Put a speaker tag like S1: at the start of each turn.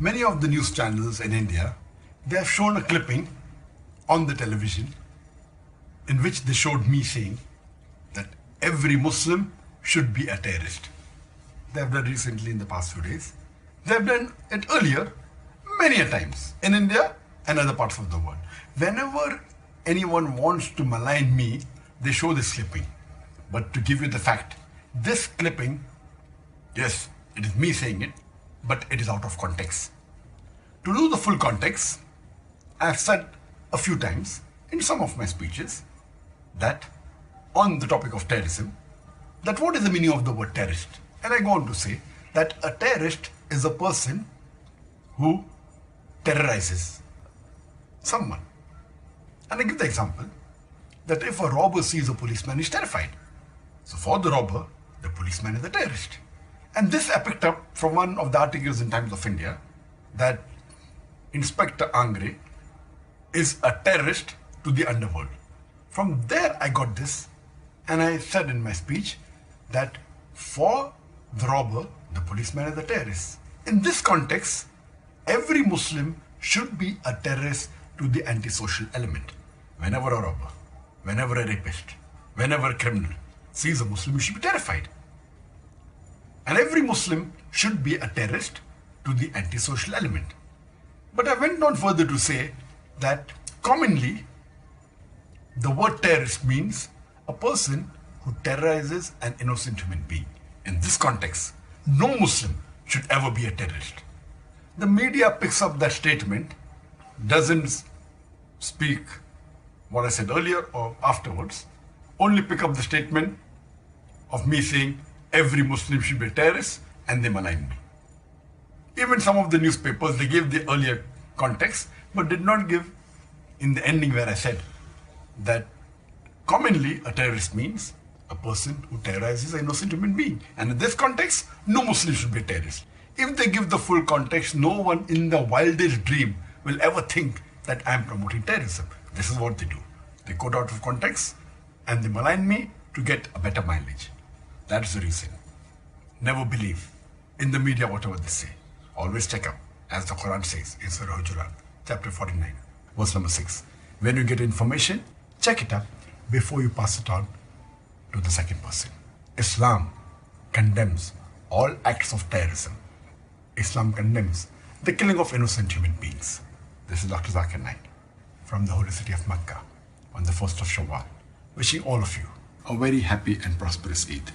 S1: Many of the news channels in India, they have shown a clipping on the television in which they showed me saying that every Muslim should be a terrorist. They have done recently in the past few days. They have done it earlier many a times in India and other parts of the world. Whenever anyone wants to malign me, they show this clipping. But to give you the fact, this clipping, yes, it is me saying it, but it is out of context. To do the full context, I have said a few times in some of my speeches that on the topic of terrorism, that what is the meaning of the word terrorist? And I go on to say that a terrorist is a person who terrorizes someone. And I give the example that if a robber sees a policeman, he's terrified. So for the robber, the policeman is a terrorist. And this I picked up from one of the articles in Times of India that Inspector Angre is a terrorist to the underworld. From there I got this, and I said in my speech that for the robber, the policeman is a terrorist. In this context, every Muslim should be a terrorist to the antisocial element. Whenever a robber, whenever a rapist, whenever a criminal sees a Muslim, he should be terrified. And every Muslim should be a terrorist to the antisocial element. But I went on further to say that commonly the word terrorist means a person who terrorizes an innocent human being. In this context, no Muslim should ever be a terrorist. The media picks up that statement, doesn't speak what I said earlier or afterwards, only pick up the statement of me saying every Muslim should be a terrorist, and they malign me. Even some of the newspapers, they gave the earlier context, but did not give in the ending where I said that commonly a terrorist means a person who terrorizes an innocent human being. And in this context, no Muslim should be a terrorist. If they give the full context, no one in the wildest dream will ever think that I am promoting terrorism. This is what they do. They quote out of context and they malign me to get a better mileage. That is the reason. Never believe in the media whatever they say. Always check up, as the Quran says in Surah Hujurat, chapter 49, verse number 6. When you get information, check it up before you pass it on to the second person. Islam condemns all acts of terrorism. Islam condemns the killing of innocent human beings. This is Dr. Zakir Naik from the holy city of Mecca on the 1st of Shawwal, wishing all of you a very happy and prosperous Eid.